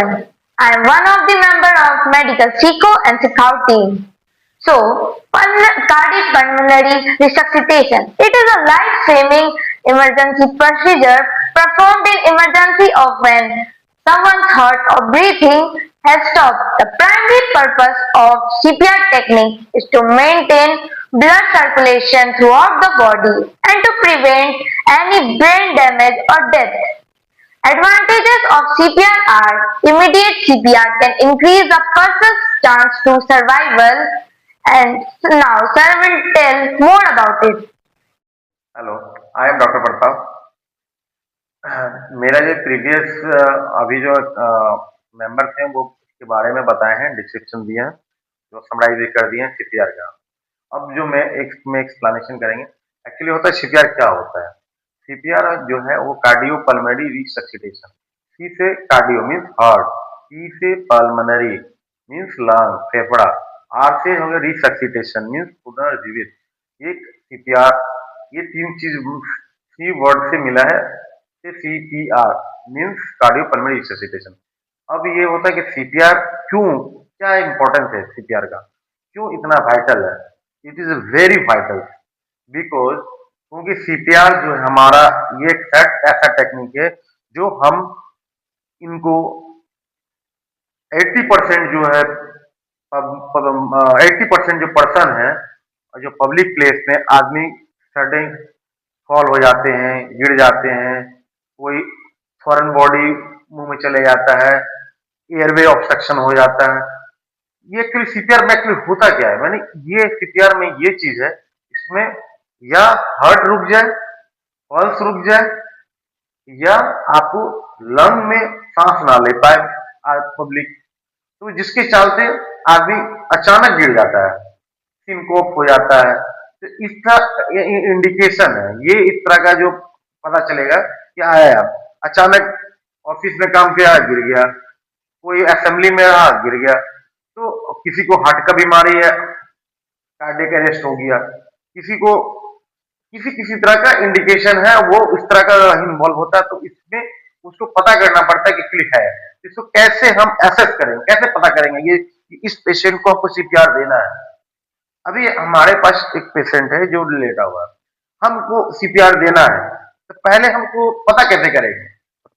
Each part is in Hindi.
I am one of the member of Medical SICO and SICAO team. So, cardiopulmonary resuscitation. It is a life-saving emergency procedure performed in emergency of when someone's heart or breathing has stopped. The primary purpose of CPR technique is to maintain blood circulation throughout the body and to prevent any brain damage or death. Advantages of CPR are immediate CPR can increase a person's chance to survival, and now sir will tell more about it. Hello, I am doctor Pratap. मेरा जो प्रीवियस अभी जो मेंबर थे वो इसके बारे में बताए हैं, डिस्क्रिप्शन दिए हैं, जो समराइज भी कर दिए हैं सीपीआर का। अब जो मैं एक्सप्लेनेशन करेंगे, एक्चुअली होता है सीपीआर क्या होता है। सीपीआर जो है वो कार्डियो पल्मोनरी रिसक्सिटेशन। सी से कार्डियो मीन्स हार्ट, पी से पल्मोनरी मीन्स लंग फेफड़ा, आर से हो गया रिसक्सिटेशन मीन्स पुनर्जीवित। ये सीपीआर, ये तीन चीज सी वर्ड से मिला है, CPR means cardio pulmonary resuscitation. अब ये होता है कि सीपीआर क्यों, क्या इंपॉर्टेंस है सीपीआर का, क्यों इतना वाइटल है। It is very vital because क्योंकि सीपीआर जो है हमारा ये एक ऐसा टेक्निक है जो हम इनको 80% जो है 80% जो पर्सन है, जो पब्लिक प्लेस में आदमी सडन फॉल हो जाते हैं, गिर जाते हैं, कोई फॉरेन बॉडी मुंह में चले जाता है, एयरवे ऑब्स्ट्रक्शन हो जाता है। ये एक्चुअली सीपीआर में एक्चुअली होता क्या है, मैंने ये सीपीआर में ये चीज है, इसमें या हार्ट रुक जाए, पल्स रुक जाए, या आपको लंग में सांस ना ले पाए पब्लिक, तो जिसके चलते आदमी अचानक गिर जाता है, सिनकोप हो जाता है। तो इस तरह इंडिकेशन है, ये इस तरह का जो पता चलेगा कि आया अचानक ऑफिस में काम किया गिर गया, कोई असेंबली में रहा गिर गया, तो किसी को हार्ट का बीमारी है, कार्डियक अरेस्ट हो गया, किसी को किसी तरह का इंडिकेशन है, वो इस तरह का इन्वॉल्व होता है। तो इसमें उसको पता करना पड़ता है कि क्लिक है, इसको कैसे हम एसेस करेंगे, कैसे पता करेंगे ये इस पेशेंट को हमको सीपीआर देना है। अभी हमारे पास एक पेशेंट है जो लेटा हुआ है, हमको सीपीआर देना है, तो पहले हमको पता कैसे करेंगे,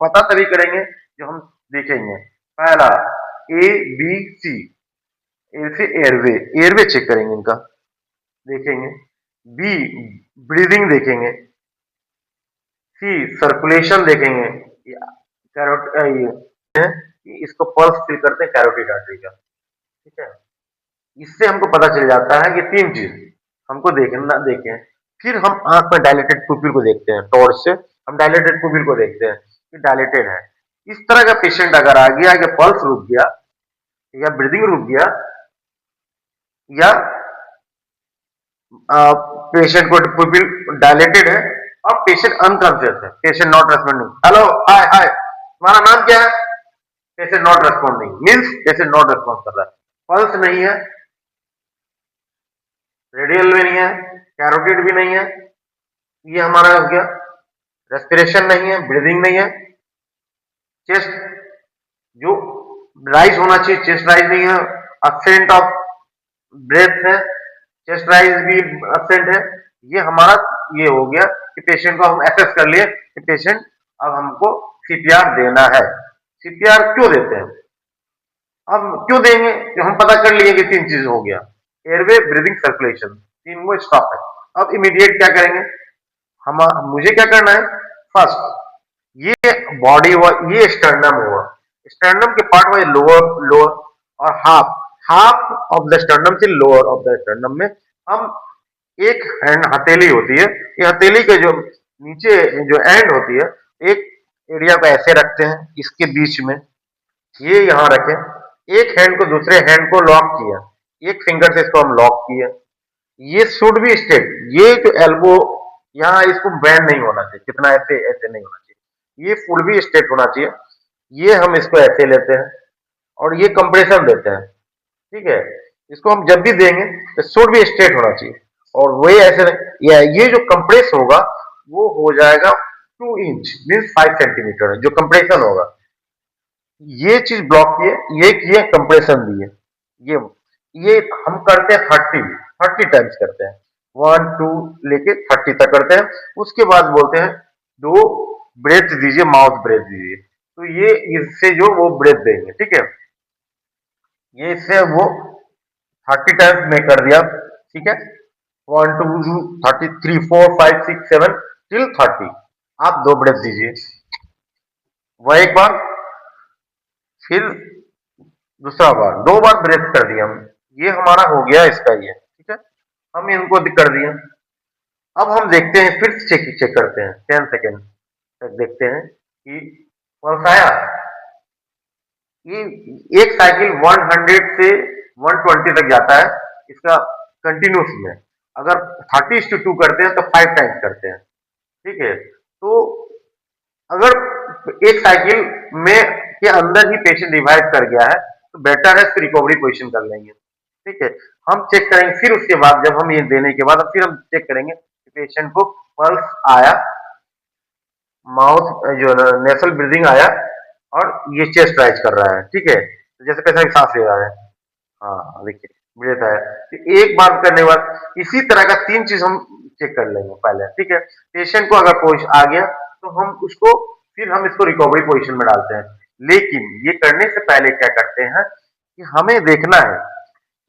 पता तभी करेंगे जो हम देखेंगे। पहला ए बी सी, ए से एयरवे चेक करेंगे इनका, देखेंगे। बी ब्रीदिंग देखेंगे, सी सर्कुलेशन देखेंगे, इसको पल्स फील करते हैं कैरोटिड आर्टरी का, ठीक है। इससे हमको पता चल जाता है कि तीन चीज हमको देखें। फिर हम आंख में डायलेटेड पुपिल को देखते हैं, टॉर्च से हम डायलेटेड पुपिल को देखते हैं कि डायलेटेड है। इस तरह का पेशेंट अगर आ गया कि पल्स रुक गया या ब्रीदिंग रुक गया, या पेशेंट को पुपिल डायलेटेड है और पेशेंट अनकॉन्शियस है, patient not responding, hello hi hi तुम्हारा नाम क्या है, patient not responding means patient not response कर रहा है, पल्स नहीं है, रेडियल में नहीं है, कैरोटिड भी नहीं है, ये हमारा हो गया। रेस्पिरेशन नहीं है, ब्रीदिंग नहीं है, चेस्ट जो राइज होना चाहिए चेस्ट राइज नहीं है, अब्सेंट ऑफ ब्रेथ है, चेस्ट राइज भी अब्सेंट है। ये हमारा ये हो गया कि पेशेंट को हम एसेस कर लिए कि पेशेंट अब हमको सीपीआर देना है। सीपीआर क्यों देते हैं, अब क्यों देंगे, तो हम पता कर लिए कि तीन चीज हो गया, एयरवे ब्रीदिंग सर्कुलेशन, तीन वो स्टॉप है। अब इमीडिएट क्या करेंगे, हम मुझे क्या करना है, फर्स्ट ये बॉडी हुआ, ये स्टर्नम हुआ, स्टर्नम के पार्ट हुआ लोअर और हाफ ऑफ द स्टर्नम से लोअर ऑफ द स्टर्नम में हम एक हैंड हथेली होती है, ये हथेली के जो नीचे जो एंड होती है, एक एरिया को ऐसे रखते हैं, इसके बीच में ये यहाँ रखें, एक हैंड को दूसरे हैंड को लॉक किया, एक फिंगर से इसको हम लॉक किया, ये शुड बी स्ट्रेट, ये जो एल्बो यहाँ इसको बैंड नहीं होना चाहिए, कितना ऐसे ऐसे नहीं होना चाहिए, ये फुल भी स्ट्रेट होना चाहिए। ये हम इसको ऐसे लेते हैं और ये कंप्रेशन देते हैं, ठीक है। इसको हम जब भी देंगे तो शुड भी स्ट्रेट होना चाहिए, और वही ऐसे ये जो कंप्रेस होगा वो हो जाएगा 2 इंच मीन्स 5 सेंटीमीटर, जो कंप्रेशन होगा ये चीज ब्लॉक की है, ये की है, कंप्रेशन दी है। ये ये हम करते हैं 30 टाइम्स करते हैं, 1 2 लेके 30 तक करते हैं। उसके बाद बोलते हैं दो ब्रेथ दीजिए, माउथ ब्रेथ दीजिए। तो ये इससे जो वो ब्रेथ देंगे, ठीक है। ये इससे वो 30 टाइम्स में कर दिया, ठीक है। 1 2 3 4 5 6 7 टिल 30, आप दो ब्रेथ दीजिए, वह एक बार, फिर दूसरा बार, दो बार ब्रेथ कर दिया हम। ये हमारा हो गया इसका, ये ठीक है। हम इनको कर दिए। अब हम देखते हैं, फिर चेक चेक करते हैं, 10 सेकेंड तक देखते हैं कि पल्स आया। ये एक साइकिल 100 से 120 तक जाता है इसका, कंटिन्यूस में। अगर 30:2 करते हैं तो 5 टाइम्स करते हैं, ठीक है। तो अगर एक साइकिल में के अंदर ही पेशेंट रिवाइव कर गया है तो बेटर है इसको रिकवरी पोजीशन कर लेंगे, ठीक है। हम चेक करेंगे, फिर उसके बाद जब हम ये देने के बाद फिर हम चेक करेंगे कि पेशेंट को पल्स आया, माउथ जो नेसल ब्रीदिंग आया, और ये चेस्ट राइज कर रहा है, ठीक है। तो जैसे कैसा सांस ले रहा है, हाँ देखिए ब्रेथ आया। तो एक बार करने के बाद इसी तरह का 3 चीज हम चेक कर लेंगे पहले, ठीक है। पेशेंट को अगर पोजिशन आ गया तो हम उसको, फिर हम इसको रिकवरी पोजीशन में डालते हैं। लेकिन ये करने से पहले क्या करते हैं कि हमें देखना है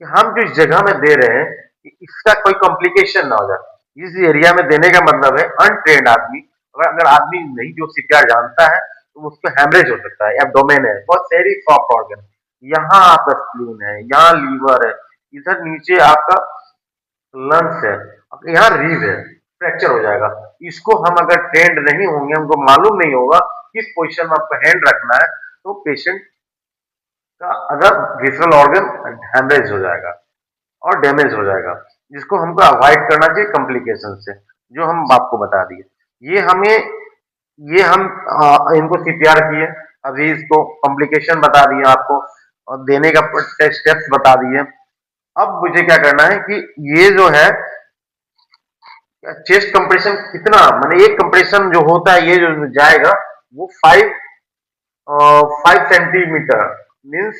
कि हम जिस जगह में दे रहे हैं कि इसका कोई कॉम्प्लिकेशन ना हो जाए। इस एरिया में देने का मतलब है अनट्रेन्ड आदमी, अगर अगर आदमी नहीं जो सीपीआर जानता है तो उसको हैमरेज हो सकता है, एब्डोमेन है, बहुत वेरी सॉफ्ट ऑर्गन, यहाँ आपका स्प्लीन है, यहाँ लीवर है, इधर नीचे आपका लंग्स है, अब यहाँ रीढ़ है, फ्रैक्चर हो जाएगा। इसको हम अगर ट्रेंड नहीं होंगे, हमको मालूम नहीं होगा किस पोजीशन में आपको हैंड रखना है, तो पेशेंट का अगर विसरल ऑर्गन हैमरेज हो जाएगा और डैमेज हो जाएगा, जिसको हमको अवॉइड करना चाहिए कॉम्प्लिकेशन से, जो हम आपको बता दिए। ये हम इनको सीपीआर किए, अभी इसको कॉम्प्लिकेशन बता दिए आपको, और देने का स्टेप्स बता दिए। अब मुझे क्या करना है कि ये जो है चेस्ट कंप्रेशन कितना, माने एक कंप्रेशन जो होता है ये जो जाएगा वो 5 centimetre means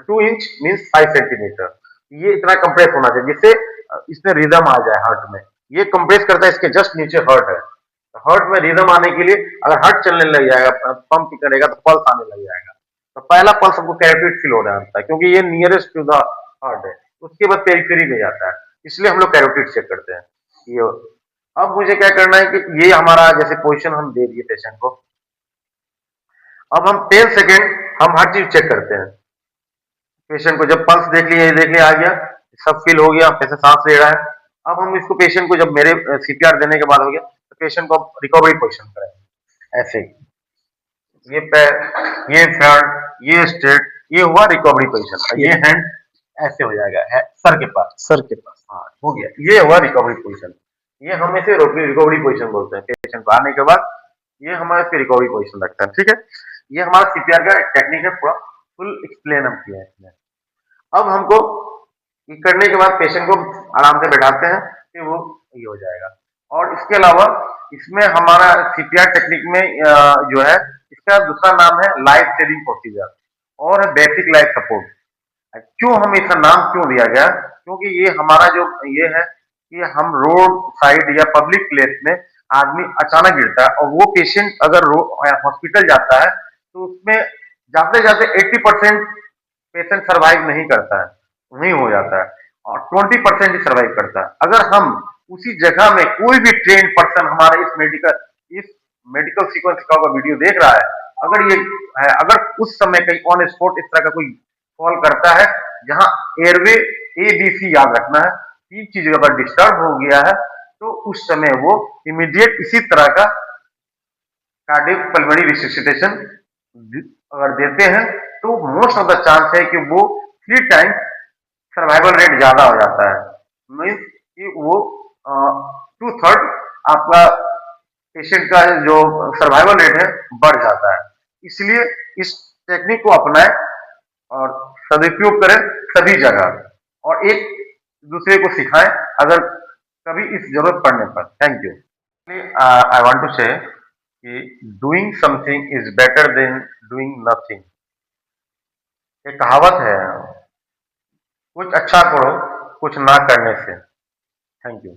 2 inch means 5 centimetre, ये इतना कंप्रेस होना चाहिए जिससे इसमें रिदम आ जाए हार्ट में। ये कंप्रेस करता है, इसके जस्ट नीचे हर्ट है, तो हर्ट में रिदम आने के लिए अगर हार्ट चलने लग जाएगा, पंप करेगा तो पल्स आने लग जाएगा। तो पहला पल्स हमको कैरोटिड फील होना होता है क्योंकि ये नियरेस्ट टू द हार्ट है, उसके बाद पेरिफेरी में जाता है, इसलिए हम लोग कैरोटिड चेक करते हैं। ये अब मुझे क्या करना है कि ये हमारा जैसे पोजीशन हम दे दिए पेशेंट को, अब हम 10 सेकेंड हम हर चीज चेक करते हैं। पेशेंट को जब पल्स देख लिया आ गया, सब फील हो गया, कैसे सांस ले रहा है। अब हम इसको पेशेंट को जब मेरे सीपीआर देने के बाद हो गया तो पेशेंट को रिकवरी पोजीशन करेंगे, ऐसे ही। ये पैर, ये फ्रंट, ये स्ट्रेट, ये हुआ रिकवरी पोजीशन। ये हैंड ऐसे हो जाएगा सर के पास, हाँ हो गया, ये हुआ रिकवरी पोजीशन। ये हम इसे रिकवरी पोजीशन बोलते हैं। पेशेंट को आने के बाद ये हमारा इसकी रिकवरी पोजीशन रखता है, ठीक है। ये हमारा सीपीआर का टेक्निक है, पूरा फुल एक्सप्लेन हम किया है इसमें। अब हमको ये करने के बाद पेशेंट को आराम से बैठाते हैं, फिर वो ये हो जाएगा। और इसके अलावा इसमें हमारा सीपीआर टेक्निक में जो है इसका दूसरा नाम है लाइफ सेविंग प्रोसीजर और बेसिक लाइफ सपोर्ट। क्यों हम इसका नाम क्यों दिया गया, क्योंकि ये हमारा जो ये है कि हम रोड साइड या पब्लिक प्लेस में आदमी अचानक गिरता है और वो पेशेंट अगर हॉस्पिटल जाता है तो उसमें जाते जाते 80% पेशेंट सरवाइव नहीं करता है, वहीं हो जाता है, और 20% ही सरवाइव करता है। अगर हम उसी जगह में कोई भी ट्रेन पर्सन हमारे इस मेडिकल सीक्वेंस का वीडियो देख रहा है, अगर ये है, अगर उस समय कहीं ऑन स्पॉट इस तरह का कोई कॉल करता है जहां एयरवे ABC याद रखना है, 3 चीज अगर डिस्टर्ब हो गया है तो उस समय वो इमीडिएट इसी तरह का कार्डियक पल्मोनरी रिससिटेशन अगर देते हैं तो मोस्ट ऑफ द चांस है कि वो 3 टाइम सर्वाइवल रेट ज्यादा हो जाता है, मीन्स कि वो 2/3 आपका पेशेंट का जो सर्वाइवल रेट है बढ़ जाता है। इसलिए इस टेक्निक को अपनाएं और सदुपयोग करें सभी जगह, और एक दूसरे को सिखाएं अगर कभी इस जरूरत पड़ने पर। Thank you. I want to say कि doing something is better than doing nothing. एक कहावत है, कुछ अच्छा करो कुछ ना करने से। Thank you.